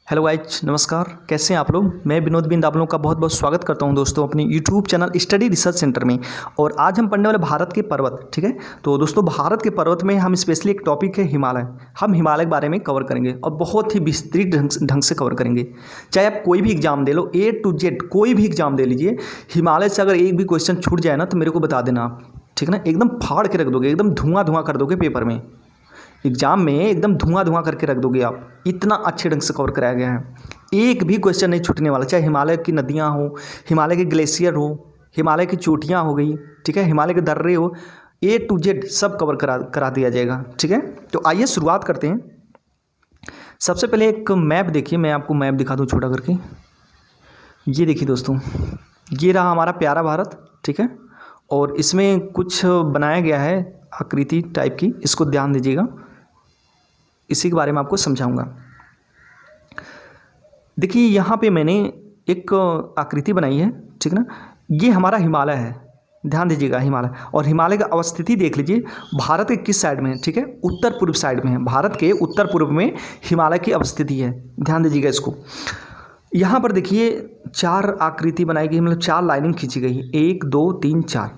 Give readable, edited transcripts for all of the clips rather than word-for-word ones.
Hello guys, नमस्कार। कैसे हैं आप लोग। मैं विनोद बिंद आप लोगों का बहुत बहुत स्वागत करता हूं दोस्तों अपने YouTube channel study research centre में। और आज हम पढ़ने वाले भारत के पर्वत। ठीक है, तो दोस्तों भारत के पर्वत में हम स्पेशली एक टॉपिक है हिमालय। हम हिमालय के बारे में कवर करेंगे और बहुत ही विस्तृत ढंग से कवर करेंगे। चाहे आप कोई भी exam they low, A to Z कोई भी एग्जाम दे लीजिए, हिमालय से अगर एक भी क्वेश्चन छूट जाए ना तो मेरे को बता देना आप। ठीक है ना, एकदम फाड़ के रख दोगे, एकदम धुआं धुआं कर दोगे पेपर में, एग्जाम में एकदम धुआं धुआं करके रख दोगे आप। इतना अच्छे ढंग से कवर कराया गया है, एक भी क्वेश्चन नहीं छूटने वाला। चाहे हिमालय की नदियां हो, हिमालय के ग्लेशियर हो, हिमालय की चोटियां हो गई, ठीक है, हिमालय के दर्रे हो, A to Z सब कवर करा दिया जाएगा। ठीक है, तो आइए शुरुआत करते हैं। सबसे पहले एक मैप देखिए, मैं आपको मैप दिखा दूँ छोटा करके। ये देखिए दोस्तों, ये रहा हमारा प्यारा भारत। ठीक है, और इसमें कुछ बनाया गया है आकृति टाइप की, इसको ध्यान दीजिएगा, इसी के बारे में आपको समझाऊंगा। देखिए यहाँ पे मैंने एक आकृति बनाई है, ठीक है ना। ये हमारा हिमालय है, ध्यान दीजिएगा हिमालय। और हिमालय का अवस्थिति देख लीजिए, भारत के किस साइड में है। ठीक है, उत्तर पूर्व साइड में है, भारत के उत्तर पूर्व में हिमालय की अवस्थिति है, ध्यान दीजिएगा इसको। यहाँ पर देखिए चार आकृति बनाई गई, मतलब चार लाइनिंग खींची गई, 1 2 3 4।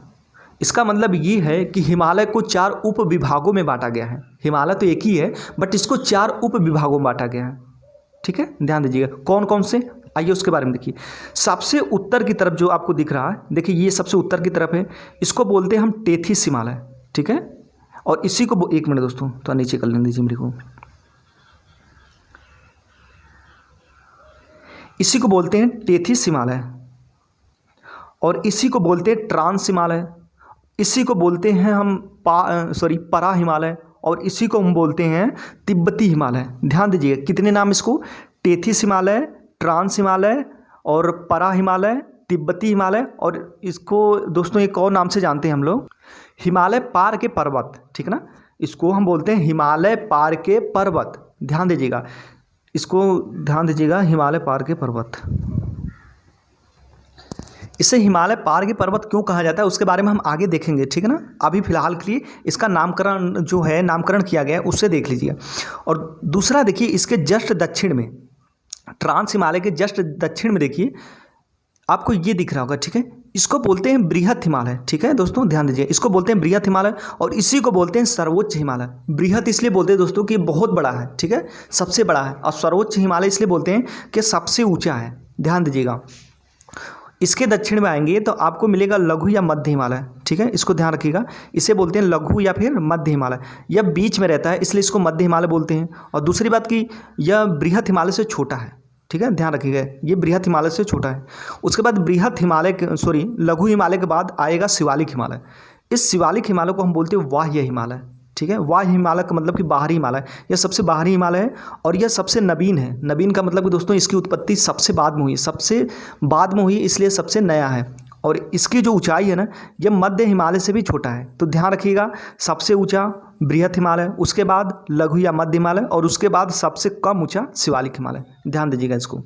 इसका मतलब ये है कि हिमालय को चार उप विभागों में बांटा गया है। हिमालय तो एक ही है बट इसको चार उप विभागों में बांटा गया है। ठीक है, ध्यान दीजिएगा कौन कौन से, आइए उसके बारे में देखिए। सबसे उत्तर की तरफ जो आपको दिख रहा है, देखिए ये सबसे उत्तर की तरफ है, इसको बोलते हैं हम टेथिस हिमालय। ठीक है, और इसी को एक मिनट दोस्तों तो नीचे कर लेने दीजिए मेरे को। इसी को बोलते हैं टेथिस हिमालय, और इसी को बोलते हैं ट्रांस हिमालय, इसी को बोलते हैं हम परा हिमालय, और इसी को हम बोलते हैं तिब्बती हिमालय। ध्यान दीजिएगा कितने नाम इसको, टेथिस हिमालय, ट्रांस हिमालय और परा हिमालय, तिब्बती हिमालय, और इसको दोस्तों एक और नाम से जानते हैं हम लोग, हिमालय पार के पर्वत। ठीक है ना, इसको हम बोलते हैं हिमालय पार के पर्वत। ध्यान दीजिएगा इसको, ध्यान दीजिएगा हिमालय पार के पर्वत। इसे हिमालय पार के पर्वत क्यों कहा जाता है उसके बारे में हम आगे देखेंगे। ठीक है ना, अभी फिलहाल के लिए इसका नामकरण जो है, नामकरण किया गया है उससे देख लीजिए। और दूसरा देखिए, इसके जस्ट दक्षिण में, ट्रांस हिमालय के जस्ट दक्षिण में देखिए आपको ये दिख रहा होगा। ठीक है, इसको बोलते हैं बृहत हिमालय। ठीक है दोस्तों, ध्यान दीजिए, इसको बोलते हैं बृहत हिमालय, और इसी को बोलते हैं सर्वोच्च हिमालय। बृहत इसलिए बोलते हैं दोस्तों कि बहुत बड़ा है, ठीक है, सबसे बड़ा है, और सर्वोच्च हिमालय इसलिए बोलते हैं कि सबसे ऊँचा है। ध्यान दीजिएगा, इसके दक्षिण में आएंगे तो आपको मिलेगा लघु या मध्य हिमालय। ठीक है, इसको ध्यान रखिएगा, इसे बोलते हैं लघु या फिर मध्य हिमालय। यह बीच में रहता है इसलिए इसको मध्य हिमालय बोलते हैं। और दूसरी बात कि यह बृहत हिमालय से छोटा है। ठीक है, ध्यान रखिएगा, ये बृहत हिमालय से छोटा है। उसके बाद बृहत हिमालय लघु हिमालय के बाद आएगा शिवालिक हिमालय। इस शिवालिक हिमालय को हम बोलते हैं बाह्य हिमालय। ठीक है, बाह्य हिमालय का मतलब कि बाहरी हिमालय, यह सबसे बाहरी हिमालय है और यह सबसे नवीन है। नवीन का मतलब कि दोस्तों इसकी उत्पत्ति सबसे बाद में हुई, सबसे बाद में हुई, इसलिए सबसे नया है। और इसकी जो ऊंचाई है ना, यह मध्य हिमालय से भी छोटा है। तो ध्यान रखिएगा, सबसे ऊंचा बृहत हिमालय, उसके बाद लघु या मध्य हिमालय, और उसके बाद सबसे कम ऊंचा शिवालिक हिमालय। ध्यान दीजिएगा इसको।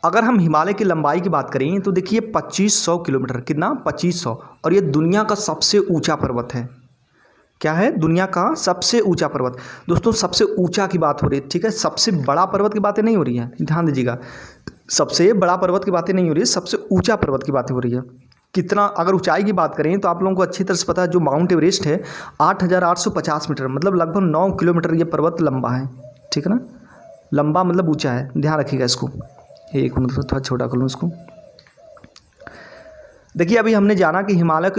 अगर हम हिमालय की लंबाई की बात करें तो देखिए 2500 किलोमीटर, कितना, 2500, और यह दुनिया का सबसे ऊँचा पर्वत है। क्या है, दुनिया का सबसे ऊंचा पर्वत। दोस्तों सबसे ऊंचा की बात हो रही है, ठीक है, सबसे बड़ा पर्वत की बातें नहीं हो रही है। ध्यान दीजिएगा, सबसे बड़ा पर्वत की बातें नहीं हो रही है, सबसे ऊंचा पर्वत की बातें हो रही है। कितना, अगर ऊंचाई की बात करें तो आप लोगों को अच्छी तरह से पता है, जो माउंट एवरेस्ट है 8850 मीटर, मतलब लगभग 9 किलोमीटर ये पर्वत लंबा है। ठीक है ना, लंबा मतलब ऊँचा है, ध्यान रखिएगा इसको। एक मिनट थोड़ा छोटा कर लूँ इसको। देखिए अभी हमने जाना कि हिमालय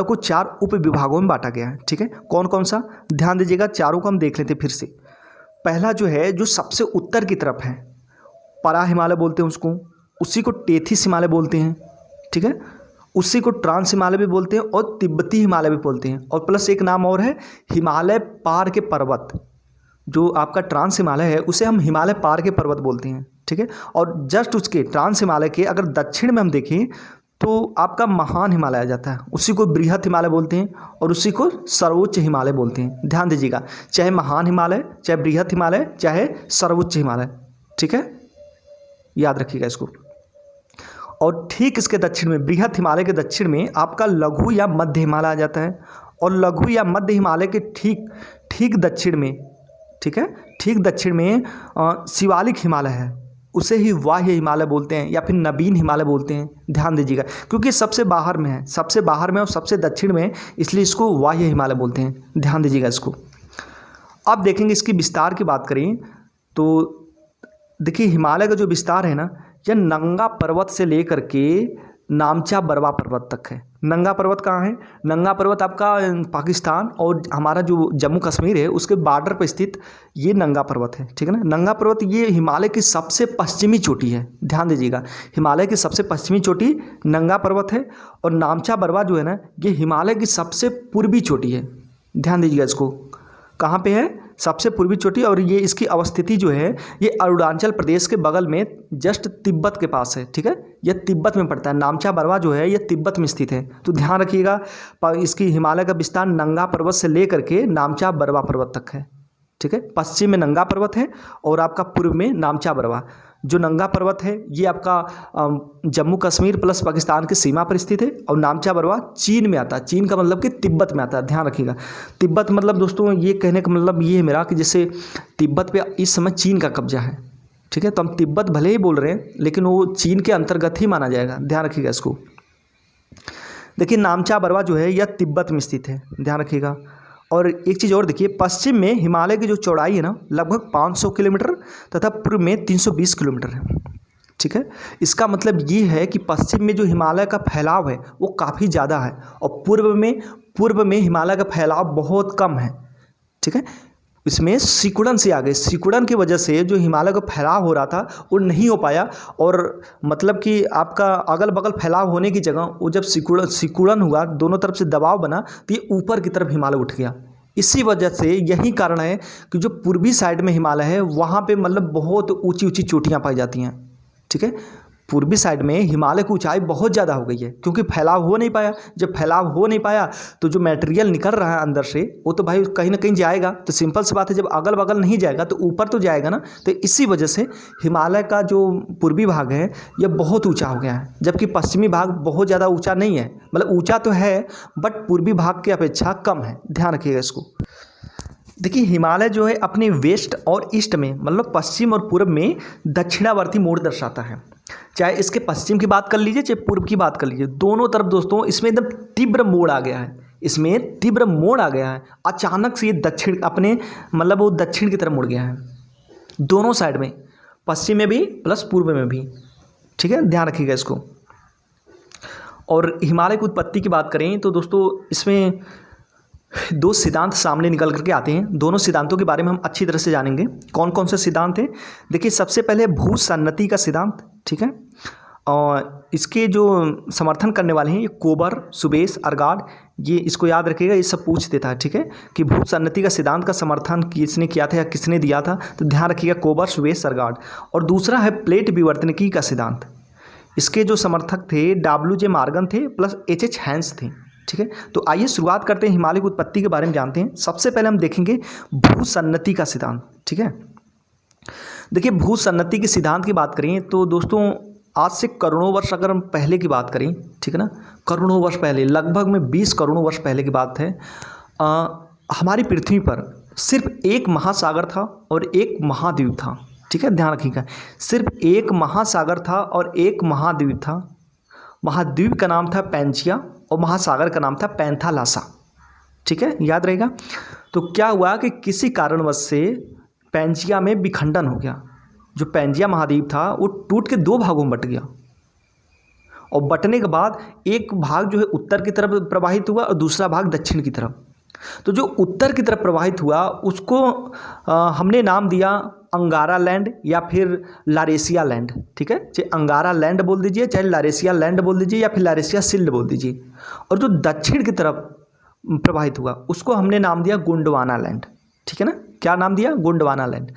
को चार उप विभागों में बांटा गया है। ठीक है, कौन कौन सा, ध्यान दीजिएगा, चारों को हम देख लेते हैं फिर से। पहला जो है, जो सबसे उत्तर की तरफ है, परा हिमालय बोलते हैं उसको, उसी को टेथिस हिमालय बोलते हैं। ठीक है, उसी को ट्रांस हिमालय भी बोलते हैं और तिब्बती हिमालय भी बोलते हैं, और प्लस एक नाम और है हिमालय पार के पर्वत। जो आपका ट्रांस हिमालय है उसे हम हिमालय पार के पर्वत बोलते हैं। ठीक है, और जस्ट उसके ट्रांस हिमालय के अगर दक्षिण में हम देखें तो आपका महान हिमालय आ जाता है, उसी को बृहत हिमालय बोलते हैं और उसी को सर्वोच्च हिमालय बोलते हैं। ध्यान दीजिएगा, चाहे महान हिमालय, चाहे बृहत हिमालय, चाहे सर्वोच्च हिमालय। ठीक है, याद रखिएगा इसको। और ठीक इसके दक्षिण में, बृहत हिमालय के दक्षिण में आपका लघु या मध्य हिमालय आ जाता है, और लघु या मध्य हिमालय के ठीक दक्षिण में, ठीक है, ठीक दक्षिण में शिवालिक हिमालय है, उसे ही वाह्य हिमालय बोलते हैं या फिर नवीन हिमालय बोलते हैं। ध्यान दीजिएगा, क्योंकि सबसे बाहर में है, सबसे बाहर में और सबसे दक्षिण में है, इसलिए इसको वाह्य हिमालय बोलते हैं। ध्यान दीजिएगा इसको। अब देखेंगे इसकी विस्तार की बात करें तो देखिए हिमालय का जो विस्तार है ना, यह नंगा पर्वत से लेकर के नामचा बरवा पर्वत तक है। नंगा पर्वत कहाँ है? नंगा पर्वत आपका पाकिस्तान और हमारा जो जम्मू कश्मीर है उसके बॉर्डर पर स्थित ये नंगा पर्वत है, ठीक है ना। नंगा पर्वत ये हिमालय की सबसे पश्चिमी चोटी है। ध्यान दीजिएगा, हिमालय की सबसे पश्चिमी चोटी नंगा पर्वत है और नामचा बरवा जो है ना, ये हिमालय की सबसे पूर्वी चोटी है। ध्यान दीजिएगा इसको, कहाँ पे है? सबसे पूर्वी चोटी। और ये इसकी अवस्थिति जो है ये अरुणाचल प्रदेश के बगल में जस्ट तिब्बत के पास है, ठीक है। यह तिब्बत में पड़ता है। नामचा बरवा जो है यह तिब्बत में स्थित है। तो ध्यान रखिएगा, इसकी हिमालय का विस्तार नंगा पर्वत से लेकर के नामचा बरवा पर्वत तक है, ठीक है। पश्चिम में नंगा पर्वत है और आपका पूर्व में नामचा बरवा। जो नंगा पर्वत है ये आपका जम्मू कश्मीर प्लस पाकिस्तान की सीमा पर स्थित है और नामचा बरवा चीन में आता है। चीन का मतलब कि तिब्बत में आता है। ध्यान रखिएगा, तिब्बत मतलब दोस्तों ये कहने का मतलब ये है मेरा कि जैसे तिब्बत पे इस समय चीन का कब्जा है, ठीक है। तो हम तिब्बत भले ही बोल रहे हैं लेकिन वो चीन के अंतर्गत ही माना जाएगा। ध्यान रखिएगा इसको। देखिए नामचा बरवा जो है यह तिब्बत में स्थित है। ध्यान रखिएगा। और एक चीज़ और देखिए, पश्चिम में हिमालय की जो चौड़ाई है ना लगभग 500 किलोमीटर तथा पूर्व में 320 किलोमीटर है, ठीक है। इसका मतलब ये है कि पश्चिम में जो हिमालय का फैलाव है वो काफ़ी ज़्यादा है और पूर्व में हिमालय का फैलाव बहुत कम है, ठीक है। इसमें सिकुड़न से आगे, सिकुड़न की वजह से जो हिमालय का फैलाव हो रहा था वो नहीं हो पाया और मतलब कि आपका अगल बगल फैलाव होने की जगह वो जब सिकुड़न हुआ, दोनों तरफ से दबाव बना तो ये ऊपर की तरफ हिमालय उठ गया। इसी वजह से यही कारण है कि जो पूर्वी साइड में हिमालय है वहाँ पे मतलब बहुत ऊंची ऊंची चोटियाँ पाई जाती हैं, ठीक है। पूर्वी साइड में हिमालय की ऊंचाई बहुत ज़्यादा हो गई है क्योंकि फैलाव हो नहीं पाया। जब फैलाव हो नहीं पाया तो जो मटेरियल निकल रहा है अंदर से वो तो भाई कहीं ना कहीं जाएगा। तो सिंपल सी बात है, जब अगल बगल नहीं जाएगा तो ऊपर तो जाएगा ना। तो इसी वजह से हिमालय का जो पूर्वी भाग है यह बहुत ऊंचा हो गया है, जबकि पश्चिमी भाग बहुत ज़्यादा ऊँचा नहीं है। मतलब ऊँचा तो है बट पूर्वी भाग की अपेक्षा कम है। ध्यान रखिएगा इसको। देखिए हिमालय जो है अपने वेस्ट और ईस्ट में मतलब पश्चिम और पूर्व में दक्षिणावर्ती मोड़ दर्शाता है। चाहे इसके पश्चिम की बात कर लीजिए चाहे पूर्व की बात कर लीजिए, दोनों तरफ दोस्तों इसमें एकदम तीव्र मोड़ आ गया है। इसमें तीव्र मोड़ आ गया है, अचानक से ये दक्षिण अपने मतलब वो दक्षिण की तरफ मुड़ गया है, दोनों साइड में, पश्चिम में भी प्लस पूर्व में भी, ठीक है। ध्यान रखिएगा इसको। और हिमालय की उत्पत्ति की बात करें तो दोस्तों इसमें दो सिद्धांत सामने निकल करके आते हैं। दोनों सिद्धांतों के बारे में हम अच्छी तरह से जानेंगे। कौन कौन से सिद्धांत हैं? देखिए सबसे पहले भूसन्नति का सिद्धांत, ठीक है। और इसके जो समर्थन करने वाले हैं ये कोबर, सुबेस, अर्गाड, ये इसको याद रखिएगा, ये सब पूछ देता है, ठीक है, कि भूसन्नति का सिद्धांत का समर्थन किसने किया था या किसने दिया था। तो ध्यान रखिएगा कोबर, सुबेस, अर्गाड। और दूसरा है प्लेट विवर्तनिकी का सिद्धांत। इसके जो समर्थक थे WJ मॉर्गन थे प्लस HH हैंस थे, ठीक है। तो आइए शुरुआत करते हैं, हिमालय की उत्पत्ति के बारे में जानते हैं। सबसे पहले हम देखेंगे भूसन्नति का सिद्धांत, ठीक है। देखिए भूसन्नति के सिद्धांत की बात करें तो दोस्तों आज से करोड़ों वर्ष अगर हम पहले की बात करें, ठीक है ना, करोड़ों वर्ष पहले, लगभग में 20 करोड़ वर्ष पहले की बात है, हमारी पृथ्वी पर सिर्फ एक महासागर था और एक महाद्वीप था, ठीक है। ध्यान रखिएगा, सिर्फ एक महासागर था और एक महाद्वीप था। महाद्वीप का नाम था पैंजिया और महासागर का नाम था पैंथालासा, ठीक है, याद रहेगा। तो क्या हुआ कि किसी कारणवश से पैंजिया में विखंडन हो गया। जो पैंजिया महाद्वीप था वो टूट के 2 भागों में बट गया और बटने के बाद एक भाग जो है उत्तर की तरफ प्रवाहित हुआ और दूसरा भाग दक्षिण की तरफ। तो जो उत्तर की तरफ प्रवाहित हुआ उसको हमने नाम दिया अंगारा लैंड या फिर लारेशिया लैंड, ठीक है। चाहे अंगारा लैंड बोल दीजिए, चाहे लारेशिया लैंड बोल दीजिए या फिर लारेशिया सिल्ड बोल दीजिए। और जो दक्षिण की तरफ प्रवाहित हुआ उसको हमने नाम दिया गोंडवाना लैंड, ठीक है ना। क्या नाम दिया? गोंडवाना लैंड,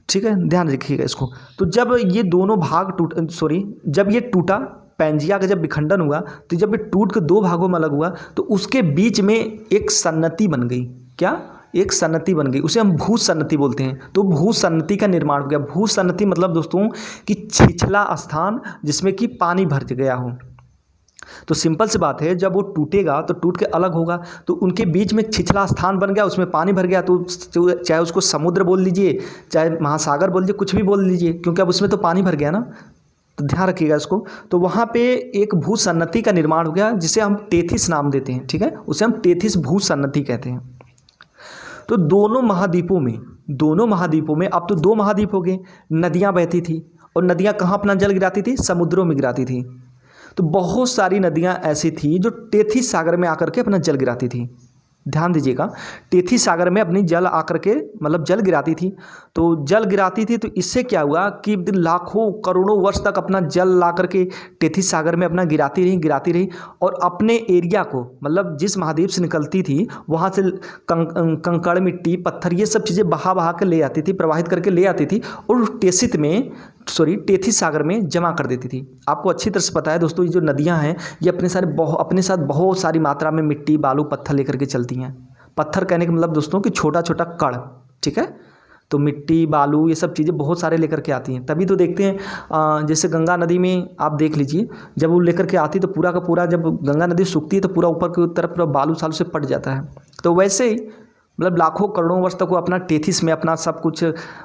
ठीक है। ध्यान रखिएगा इसको। तो जब ये दोनों भाग जब ये टूटा, पैंजिया का जब विखंडन हुआ तो जब ये टूट के 2 भागों में अलग हुआ तो उसके बीच में एक सन्नति बन गई। क्या? एक सन्नति बन गई, उसे हम भूसन्नति बोलते हैं। तो भूसन्नति का निर्माण हो गया। भूसन्नति मतलब दोस्तों कि छिछला स्थान जिसमें कि पानी भर गया हो, तो सिंपल सी बात है, जब वो टूटेगा तो टूट के अलग होगा, तो उनके बीच में छिछला स्थान बन गया, उसमें पानी भर गया, तो चाहे उसको समुद्र बोल लीजिए, चाहे महासागर बोल लीजिए, कुछ भी बोल लीजिए, क्योंकि अब उसमें तो पानी भर गया ना। तो ध्यान रखिएगा इसको। तो वहाँ पे एक भूसन्नति का निर्माण हो गया, जिसे हम टेथिस नाम देते हैं, ठीक है, उसे हम टेथिस भूसन्नति कहते हैं। तो दोनों महाद्वीपों में अब तो 2 महाद्वीप हो गए, नदियाँ बहती थी, और नदियाँ कहाँ अपना जल गिराती थी? समुद्रों में गिराती थी। तो बहुत सारी नदियाँ ऐसी थी जो टेथिस सागर में आकर के अपना जल गिराती थी। ध्यान दीजिएगा, टेथिस सागर में अपनी जल आकर के मतलब जल गिराती थी। तो जल गिराती थी, तो इससे क्या हुआ कि लाखों करोड़ों वर्ष तक अपना जल ला करके टेथिस सागर में अपना गिराती रही, और अपने एरिया को, मतलब जिस महाद्वीप से निकलती थी वहाँ से कंकड़, मिट्टी, पत्थर, ये सब चीज़ें बहा कर ले आती थी, प्रवाहित करके ले आती थी, और टेथिस सागर में जमा कर देती थी। आपको अच्छी तरह से पता है दोस्तों, ये जो नदियाँ हैं ये अपने साथ बहुत सारी मात्रा में मिट्टी, बालू, पत्थर लेकर के चलती हैं। पत्थर कहने का मतलब दोस्तों कि छोटा छोटा कण, ठीक है। तो मिट्टी, बालू, ये सब चीज़ें बहुत सारे लेकर के आती हैं। तभी तो देखते हैं जैसे गंगा नदी में आप देख लीजिए, जब वो लेकर के आती तो पूरा का पूरा, जब गंगा नदी सूखती है तो पूरा ऊपर की तरफ पूरा बालू सालू से पट जाता है। तो वैसे ही मतलब लाखों करोड़ों वर्ष तक वो अपना टेथिस में अपना सब कुछ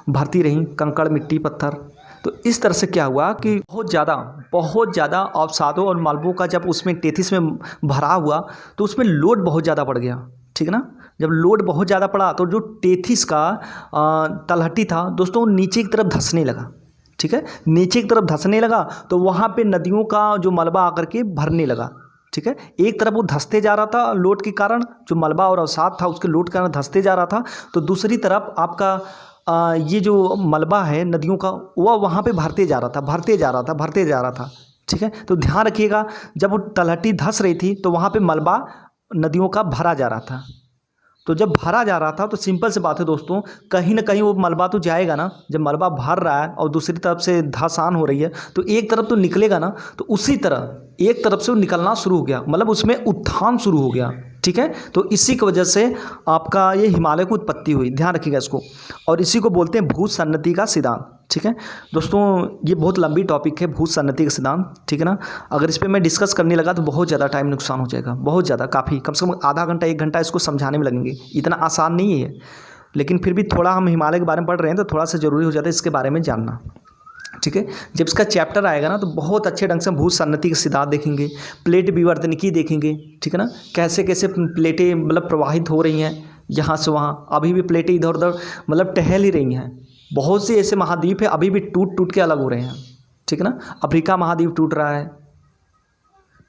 भरती रहीं, कंकड़, मिट्टी, पत्थर। तो इस तरह से क्या हुआ कि बहुत ज़्यादा अवसादों और मलबों का जब उसमें टेथिस में भरा हुआ, तो उसमें लोड बहुत ज़्यादा बढ़ गया, ठीक है ना। जब लोड बहुत ज़्यादा पड़ा तो जो टेथिस का तलहटी था दोस्तों नीचे की तरफ धंसने लगा, ठीक है, नीचे की तरफ धंसने लगा। तो वहाँ पे नदियों का जो मलबा आकर के भरने लगा, ठीक है। एक तरफ वो धंसते जा रहा था लोड के कारण, जो मलबा और अवसाद था उसके लोड के कारण धंसते जा रहा था, तो दूसरी तरफ आपका ये जो मलबा है नदियों का, वह वहाँ पे भरते जा रहा था, ठीक है। तो ध्यान रखिएगा, जब वो तलहटी धंस रही थी तो वहाँ पे मलबा नदियों का भरा जा रहा था। तो जब भरा जा रहा था तो सिंपल सी बात है दोस्तों, कहीं ना कहीं वो मलबा तो जाएगा ना। जब मलबा भर रहा है और दूसरी तरफ से धंसान हो रही है, तो एक तरफ तो निकलेगा ना, तो उसी तरह एक तरफ से वो निकलना शुरू हो गया, मतलब उसमें उत्थान शुरू हो गया, ठीक है। तो इसी की वजह से आपका ये हिमालय की उत्पत्ति हुई, ध्यान रखिएगा इसको। और इसी को बोलते हैं भूसन्नति का सिद्धांत, ठीक है दोस्तों। ये बहुत लंबी टॉपिक है भूसन्नति का सिद्धांत, ठीक है ना। अगर इस पर मैं डिस्कस करने लगा तो बहुत ज़्यादा टाइम नुकसान हो जाएगा, बहुत ज़्यादा, काफ़ी, कम से कम आधा घंटा 1 घंटा इसको समझाने में लगेंगे। इतना आसान नहीं है, लेकिन फिर भी थोड़ा हम हिमालय के बारे में पढ़ रहे हैं तो थोड़ा सा ज़रूरी हो जाता है इसके बारे में जानना, ठीक है। जब इसका चैप्टर आएगा ना तो बहुत अच्छे ढंग से हम भूसन्नति के सिद्धांत देखेंगे, प्लेट विवर्तनिकी देखेंगे, ठीक है ना। कैसे कैसे प्लेटें मतलब प्रवाहित हो रही हैं यहाँ से वहाँ, अभी भी प्लेटें इधर उधर मतलब टहल ही रही हैं। बहुत से ऐसे महाद्वीप है अभी भी टूट के अलग हो रहे हैं, ठीक है ना। अफ्रीका महाद्वीप टूट रहा है,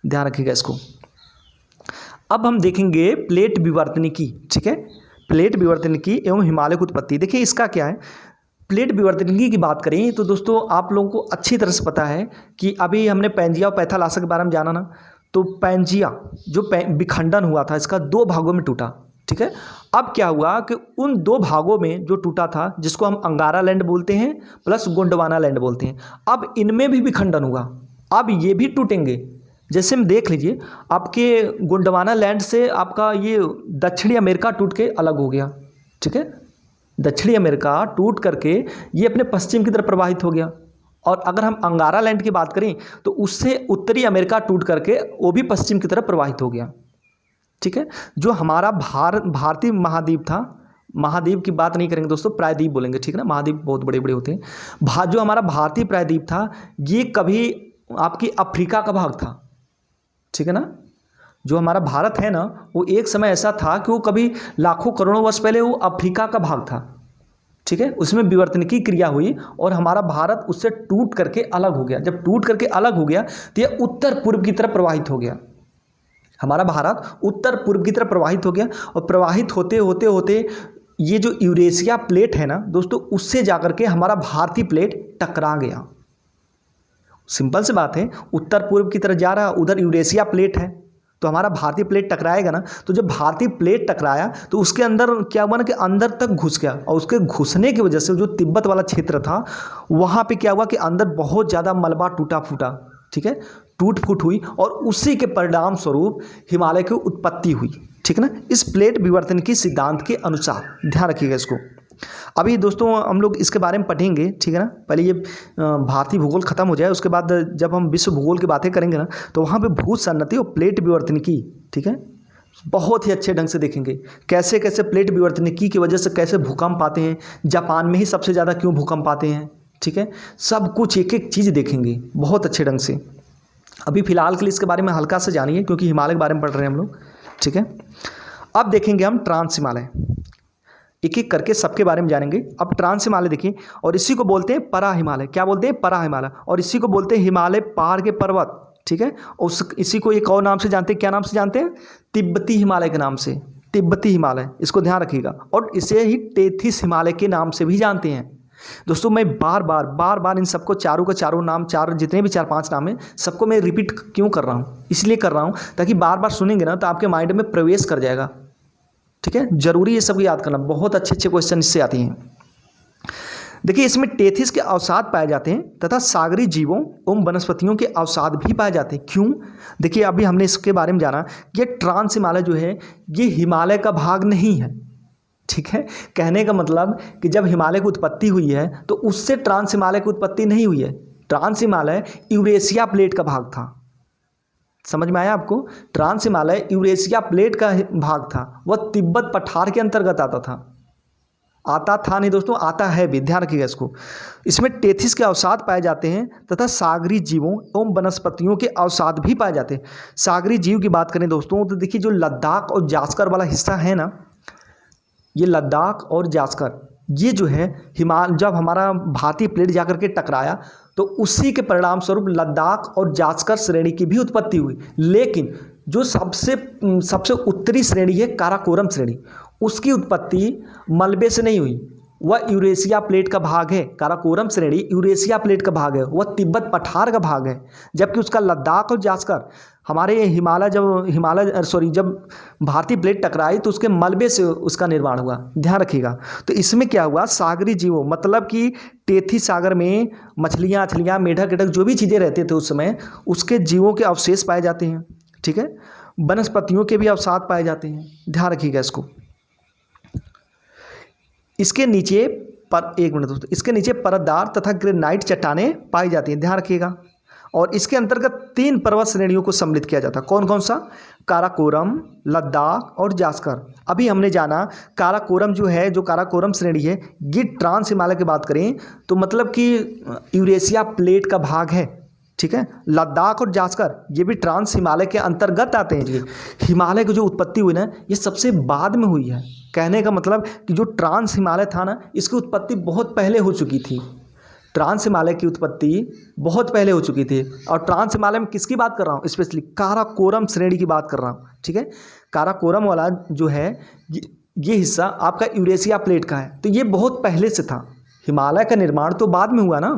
ध्यान रखिएगा इसको। अब हम देखेंगे प्लेट विवर्तनिकी, ठीक है, प्लेट विवर्तनिकी एवं हिमालय की उत्पत्ति। देखिए इसका क्या है, प्लेट विवर्तनिकी की बात करें तो दोस्तों आप लोगों को अच्छी तरह से पता है कि अभी हमने पैंजिया और पैथालासा के बारे में जाना ना। तो पैंजिया जो विखंडन हुआ था इसका 2 भागों में टूटा, ठीक है। अब क्या हुआ कि उन 2 भागों में जो टूटा था, जिसको हम अंगारा लैंड बोलते हैं प्लस गोंडवाना लैंड बोलते हैं, अब इनमें भी विखंडन हुआ, अब ये भी टूटेंगे। जैसे हम देख लीजिए, आपके गोंडवाना लैंड से आपका ये दक्षिणी अमेरिका टूट के अलग हो गया, ठीक है। दक्षिणी अमेरिका टूट करके ये अपने पश्चिम की तरफ प्रवाहित हो गया। और अगर हम अंगारा लैंड की बात करें तो उससे उत्तरी अमेरिका टूट करके वो भी पश्चिम की तरफ प्रवाहित हो गया, ठीक है। जो हमारा भारतीय महाद्वीप था, महाद्वीप की बात नहीं करेंगे दोस्तों, प्रायद्वीप बोलेंगे, ठीक है ना। महाद्वीप बहुत बड़े बड़े होते हैं। जो हमारा भारतीय प्रायद्वीप था ये कभी आपकी अफ्रीका का भाग था, ठीक है ना। जो हमारा भारत है ना, वो एक समय ऐसा था कि वो कभी लाखों करोड़ों वर्ष पहले वो अफ्रीका का भाग था, ठीक है। उसमें विवर्तनिकी क्रिया हुई और हमारा भारत उससे टूट करके अलग हो गया। जब टूट करके अलग हो गया तो ये उत्तर पूर्व की तरफ प्रवाहित हो गया। हमारा भारत उत्तर पूर्व की तरफ प्रवाहित हो गया, और प्रवाहित होते होते होते ये जो यूरेशिया प्लेट है ना दोस्तों, उससे जाकर के हमारा भारतीय प्लेट टकरा गया। सिंपल सी बात है, उत्तर पूर्व की तरफ जा रहा, उधर यूरेशिया प्लेट है, तो हमारा भारतीय प्लेट टकराएगा ना। तो जब भारतीय प्लेट टकराया तो उसके अंदर क्या हुआ ना कि अंदर तक घुस गया, और उसके घुसने की वजह से जो तिब्बत वाला क्षेत्र था वहाँ पे क्या हुआ कि अंदर बहुत ज़्यादा मलबा टूटा फूटा, ठीक है, टूट फूट हुई, और उसी के परिणाम स्वरूप हिमालय की उत्पत्ति हुई, ठीक है ना। इस प्लेट विवर्तन की सिद्धांत के अनुसार ध्यान रखिएगा इसको, अभी दोस्तों हम लोग इसके बारे में पढ़ेंगे, ठीक है ना। पहले ये भारतीय भूगोल खत्म हो जाए, उसके बाद जब हम विश्व भूगोल की बातें करेंगे ना, तो वहाँ पे भू सन्नति और प्लेट विवर्तनिकी, ठीक है, बहुत ही अच्छे ढंग से देखेंगे कैसे कैसे प्लेट विवर्तनिकी की वजह से कैसे भूकंप आते हैं, जापान में ही सबसे ज़्यादा क्यों भूकंप आते हैं, ठीक है, सब कुछ एक एक चीज़ देखेंगे बहुत अच्छे ढंग से। अभी फ़िलहाल के लिए इसके बारे में हल्का सा जानिए, क्योंकि हिमालय के बारे में पढ़ रहे हैं हम लोग, ठीक है। अब देखेंगे हम ट्रांस हिमालय, एक एक करके सबके बारे में जानेंगे। अब ट्रांस हिमालय देखिए, और इसी को बोलते हैं परा हिमालय। क्या बोलते हैं? परा हिमालय। और इसी को बोलते हैं हिमालय पहाड़ के पर्वत, ठीक है। और इसी को एक और नाम से जानते हैं, क्या नाम से जानते हैं? तिब्बती हिमालय के नाम से, तिब्बती हिमालय, इसको ध्यान रखिएगा। और इसे ही टेथिस हिमालय के नाम से भी जानते हैं। दोस्तों मैं बार बार इन सबको चारों का चारों नाम, चार जितने भी 4-5 नाम हैं, सबको मैं रिपीट क्यों कर रहा हूँ? इसलिए कर रहा हूँ ताकि बार बार सुनेंगे ना तो आपके माइंड में प्रवेश कर जाएगा, ठीक है। जरूरी है सबको याद करना, बहुत अच्छे अच्छे क्वेश्चन इससे आते हैं। देखिए इसमें टेथिस के अवसाद पाए जाते हैं तथा सागरी जीवों एवं वनस्पतियों के अवसाद भी पाए जाते हैं। क्यों? देखिए अभी हमने इसके बारे में जाना, ये ट्रांस हिमालय जो है ये हिमालय का भाग नहीं है, ठीक है। कहने का मतलब कि जब हिमालय की उत्पत्ति हुई है तो उससे ट्रांस हिमालय की उत्पत्ति नहीं हुई है। ट्रांस हिमालय यूरेशिया प्लेट का भाग था, समझ में आया आपको? ट्रांस हिमालय यूरेशिया प्लेट का भाग था, वह तिब्बत पठार के अंतर्गत आता था नहीं दोस्तों, आता है भी, ध्यान रखिएगा इसको। इसमें टेथिस के अवसाद पाए जाते हैं तथा सागरी जीवों एवं वनस्पतियों के अवसाद भी पाए जाते हैं। सागरी जीव की बात करें दोस्तों तो देखिए जो लद्दाख और जास्कर वाला हिस्सा है ना, ये लद्दाख और जास्कर, ये जो है जब हमारा भारतीय प्लेट जाकर के टकराया तो उसी के परिणाम स्वरूप लद्दाख और जास्कर श्रेणी की भी उत्पत्ति हुई। लेकिन जो सबसे उत्तरी श्रेणी है काराकोरम श्रेणी, उसकी उत्पत्ति मलबे से नहीं हुई, वह यूरेशिया प्लेट का भाग है। काराकोरम श्रेणी यूरेशिया प्लेट का भाग है, वह तिब्बत पठार का भाग है। जबकि उसका लद्दाख और जास्कर हमारे जब भारतीय प्लेट टकराई तो उसके मलबे से उसका निर्माण हुआ, ध्यान रखिएगा। तो इसमें क्या हुआ? सागरी जीवों मतलब कि टेथी सागर में मछलियाँ, मेढक एढक जो भी चीज़ें रहते थे उस समय, उसके जीवों के अवशेष पाए जाते हैं, ठीक है। वनस्पतियों के भी अवसाद पाए जाते हैं, ध्यान रखिएगा इसको। इसके नीचे इसके नीचे परतदार तथा ग्रेनाइट चट्टानें पाई जाती हैं, ध्यान रखिएगा। और इसके अंतर्गत 3 पर्वत श्रेणियों को सम्मिलित किया जाता है। कौन कौन सा? काराकोरम, लद्दाख और जास्कर। अभी हमने जाना काराकोरम जो है, जो काराकोरम श्रेणी है, ये ट्रांस हिमालय की बात करें तो मतलब कि यूरेशिया प्लेट का भाग है, ठीक है। लद्दाख और जास्कर ये भी ट्रांस हिमालय के अंतर्गत आते हैं। हिमालय की जो उत्पत्ति हुई ना, ये सबसे बाद में हुई है। कहने का मतलब कि जो ट्रांस हिमालय था ना, इसकी उत्पत्ति बहुत पहले हो चुकी थी। ट्रांस हिमालय की उत्पत्ति बहुत पहले हो चुकी थी। और ट्रांस हिमालय में किसकी बात कर रहा हूँ? स्पेशली काराकोरम श्रेणी की बात कर रहा हूँ, ठीक है। काराकोरम वाला जो है ये हिस्सा आपका यूरेशिया प्लेट का है, तो ये बहुत पहले से था। हिमालय का निर्माण तो बाद में हुआ ना,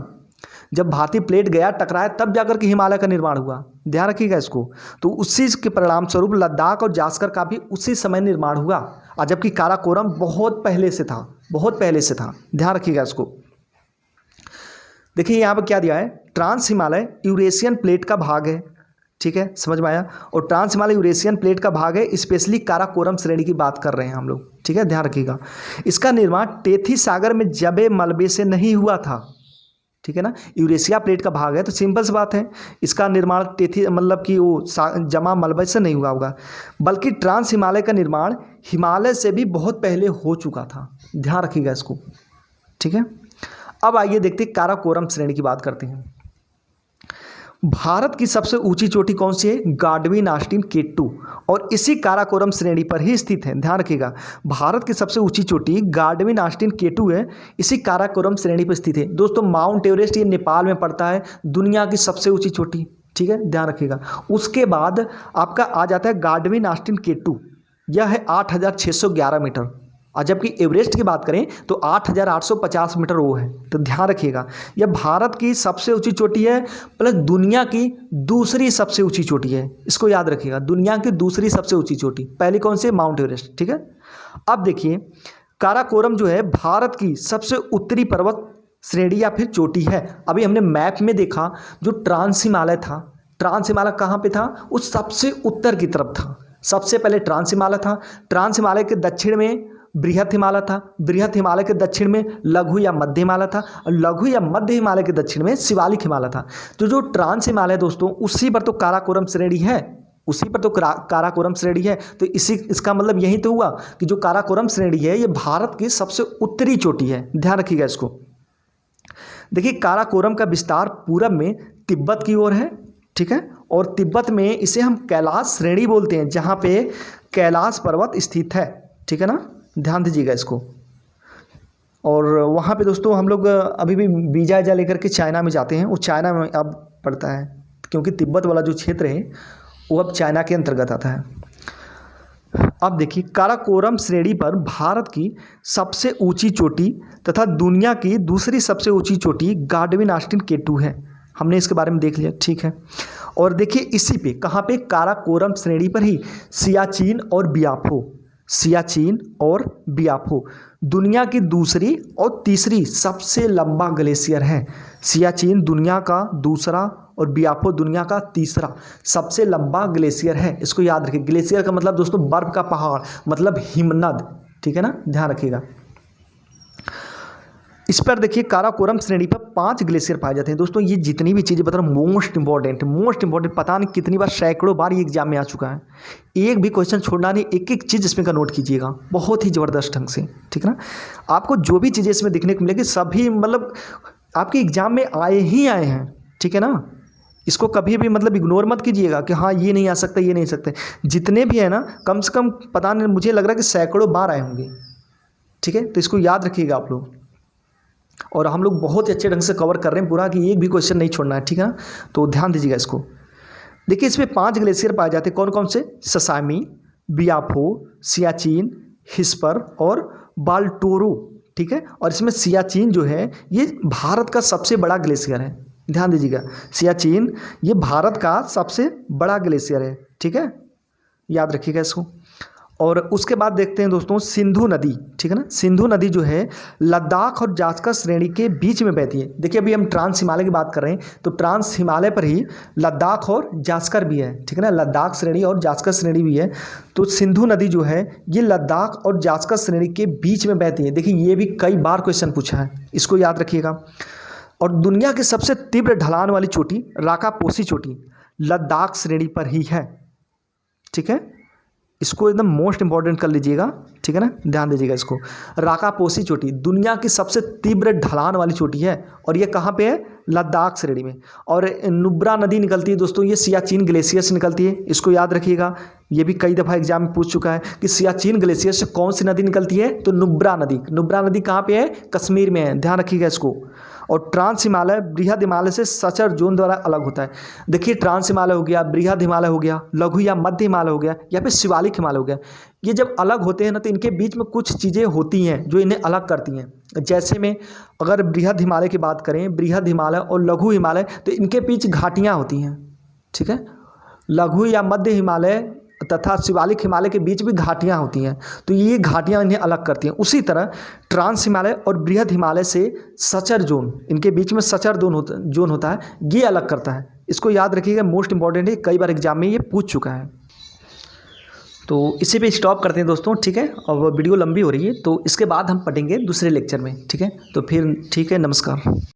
जब भारतीय प्लेट गया टकराया तब जाकर के हिमालय का निर्माण हुआ, ध्यान रखिएगा इसको। तो उसी के परिणाम स्वरूप लद्दाख और जास्कर का भी उसी समय निर्माण हुआ, और जबकि काराकोरम बहुत पहले से था, ध्यान रखिएगा इसको। देखिए यहाँ पर क्या दिया है? ट्रांस हिमालय यूरेशियन प्लेट का भाग है, ठीक है, समझ में आया। और ट्रांस हिमालय यूरेशियन प्लेट का भाग है, स्पेशली काराकोरम श्रेणी की बात कर रहे हैं हम लोग, ठीक है, ध्यान रखिएगा। इसका निर्माण टेथी सागर में जबे मलबे से नहीं हुआ था, ठीक है ना। यूरेशिया प्लेट का भाग है तो सिंपल सी बात है, इसका निर्माण टेथी मतलब कि वो जमा मलबे से नहीं हुआ होगा, बल्कि ट्रांस हिमालय का निर्माण हिमालय से भी बहुत पहले हो चुका था, ध्यान रखिएगा इसको, ठीक है। अब आइए देखते हैं काराकोरम श्रेणी की बात करते हैं। भारत की सबसे ऊंची चोटी कौन सी है? गाडविन ऑस्टिन K2, और इसी काराकोरम श्रेणी पर ही स्थित है, ध्यान रखिएगा। भारत की सबसे ऊंची चोटी गाडविन ऑस्टिन K2 है, इसी काराकोरम श्रेणी पर स्थित है। दोस्तों माउंट एवरेस्ट ये नेपाल में पड़ता है, दुनिया की सबसे ऊंची चोटी, ठीक है, ध्यान रखिएगा। उसके बाद आपका आ जाता है गाडविन ऑस्टिन K2, यह है 8611 मीटर, और जबकि एवरेस्ट की बात करें तो 8850 मीटर वो है। तो ध्यान रखिएगा, यह भारत की सबसे ऊंची चोटी है प्लस दुनिया की दूसरी सबसे ऊंची चोटी है, इसको याद रखिएगा। दुनिया की दूसरी सबसे ऊंची चोटी, पहली कौन सी? माउंट एवरेस्ट, ठीक है। अब देखिए काराकोरम जो है भारत की सबसे उत्तरी पर्वत श्रेणी या फिर चोटी है। अभी हमने मैप में देखा जो ट्रांस हिमालय था, ट्रांस हिमालय कहाँ पे था? उस सबसे उत्तर की तरफ था। सबसे पहले ट्रांस हिमालय था, ट्रांस हिमालय के दक्षिण में बृहत हिमालय था, बृहत हिमालय के दक्षिण में लघु या मध्य हिमालय था, और लघु या मध्य हिमालय के दक्षिण में शिवालिक हिमालय था। तो जो ट्रांस हिमालय दोस्तों, उसी पर तो काराकोरम श्रेणी है, उसी पर तो काराकोरम श्रेणी है। तो इसका मतलब यही तो हुआ कि जो काराकोरम श्रेणी है ये भारत की सबसे उत्तरी चोटी है, ध्यान रखिएगा इसको। देखिए काराकोरम का विस्तार पूरब में तिब्बत की ओर है, ठीक है, और तिब्बत में इसे हम कैलाश श्रेणी बोलते हैं, जहाँ पे कैलाश पर्वत स्थित है, ठीक है ना, ध्यान दीजिएगा इसको। और वहाँ पे दोस्तों हम लोग अभी भी वीजा लेकर के चाइना में जाते हैं, वो चाइना में अब पड़ता है, क्योंकि तिब्बत वाला जो क्षेत्र है वो अब चाइना के अंतर्गत आता है। अब देखिए काराकोरम श्रेणी पर भारत की सबसे ऊंची चोटी तथा दुनिया की दूसरी सबसे ऊंची चोटी गाडविन ऑस्टिन K2 है, हमने इसके बारे में देख लिया, ठीक है। और देखिए इसी पे कहाँ पे, काराकोरम श्रेणी पर ही सियाचिन और बियाफो, सियाचिन और बियाफो दुनिया की दूसरी और तीसरी सबसे लंबा ग्लेशियर है। सियाचिन दुनिया का दूसरा और बियाफो दुनिया का तीसरा सबसे लंबा ग्लेशियर है, इसको याद रखिए। ग्लेशियर का मतलब दोस्तों बर्फ का पहाड़, मतलब हिमनद, ठीक है ना, ध्यान रखिएगा। इस पर देखिए काराकोरम श्रेणी पर 5 ग्लेशियर पाए जाते हैं। दोस्तों ये जितनी भी चीज़ें बता रहा हूँ मोस्ट इंपॉर्टेंट, पता नहीं कितनी बार, सैकड़ों बार ये एग्जाम में आ चुका है, एक भी क्वेश्चन छोड़ना नहीं, एक एक चीज़ इसमें का नोट कीजिएगा बहुत ही ज़बरदस्त ढंग से, ठीक है ना। आपको जो भी चीज़ें इसमें दिखने को मिलेगी सभी मतलब आपके एग्जाम में आए ही आए हैं, ठीक है ना। इसको कभी भी मतलब इग्नोर मत कीजिएगा कि हाँ ये नहीं आ सकता, ये नहीं आ सकते, जितने भी है ना कम से कम पता नहीं, मुझे लग रहा है कि सैकड़ों बार आए होंगे, ठीक है। तो इसको याद रखिएगा आप लोग, और हम लोग बहुत ही अच्छे ढंग से कवर कर रहे हैं पूरा, कि एक भी क्वेश्चन नहीं छोड़ना है, ठीक है ना। तो ध्यान दीजिएगा इसको। देखिए इसमें 5 ग्लेशियर पाए जाते हैं, कौन कौन से, ससामी, बियाफो, सियाचिन, हिस्पर और बाल्टोरो, ठीक है। और इसमें सियाचिन जो है ये भारत का सबसे बड़ा ग्लेशियर है, ध्यान दीजिएगा। सियाचिन ये भारत का सबसे बड़ा ग्लेशियर है, ठीक है, याद रखिएगा इसको। और उसके बाद देखते हैं दोस्तों सिंधु नदी, ठीक है ना। सिंधु नदी जो है लद्दाख और जास्कर श्रेणी के बीच में बहती है। देखिए अभी हम ट्रांस हिमालय की बात कर रहे हैं, तो ट्रांस हिमालय पर ही लद्दाख और जास्कर भी है, ठीक है ना, लद्दाख श्रेणी और जास्कर श्रेणी भी है। तो सिंधु नदी जो है ये लद्दाख और जास्कर श्रेणी के बीच में बहती है। देखिए ये भी कई बार क्वेश्चन पूछा है, इसको याद रखिएगा। और दुनिया की सबसे तीव्र ढलान वाली चोटी राकापोसी चोटी लद्दाख श्रेणी पर ही है, ठीक है, इसको एकदम मोस्ट इंपॉर्टेंट कर लीजिएगा, ठीक है ना, ध्यान दीजिएगा इसको। राकापोसी चोटी दुनिया की सबसे तीव्र ढलान वाली चोटी है, और ये कहाँ पे है, लद्दाख श्रेणी में। और नुब्रा नदी निकलती है दोस्तों, ये सियाचिन ग्लेशियर से निकलती है, इसको याद रखिएगा। ये भी कई दफ़ा एग्जाम में पूछ चुका है कि सियाचिन ग्लेशियर से कौन सी नदी निकलती है, तो नुब्रा नदी। नुब्रा नदी कहाँ पे है, कश्मीर में है, ध्यान रखिएगा इसको। और ट्रांस हिमालय बृहद हिमालय से सचर जोन द्वारा अलग होता है। देखिए ट्रांस हिमालय हो गया, बृहद हिमालय हो गया, लघु या मध्य हिमालय हो गया, या फिर शिवालिक हिमालय हो गया। ये जब अलग होते हैं ना, तो इनके बीच में कुछ चीज़ें होती हैं जो इन्हें अलग करती हैं। जैसे में अगर बृहद हिमालय की बात करें, बृहद हिमालय और लघु हिमालय, तो इनके बीच घाटियाँ होती हैं, ठीक है। लघु या मध्य हिमालय तथा शिवालिक हिमालय के बीच भी घाटियाँ होती हैं, तो ये घाटियाँ इन्हें अलग करती हैं। उसी तरह ट्रांस हिमालय और बृहद हिमालय से सचर जोन, इनके बीच में सचर जोन होता है, ये अलग करता है। इसको याद रखिएगा, मोस्ट इंपॉर्टेंट है, कई बार एग्जाम में ये पूछ चुका है। तो इसी पे स्टॉप करते हैं दोस्तों, ठीक है। और वीडियो लंबी हो रही है, तो इसके बाद हम पढ़ेंगे दूसरे लेक्चर में, ठीक है। तो फिर ठीक है, नमस्कार।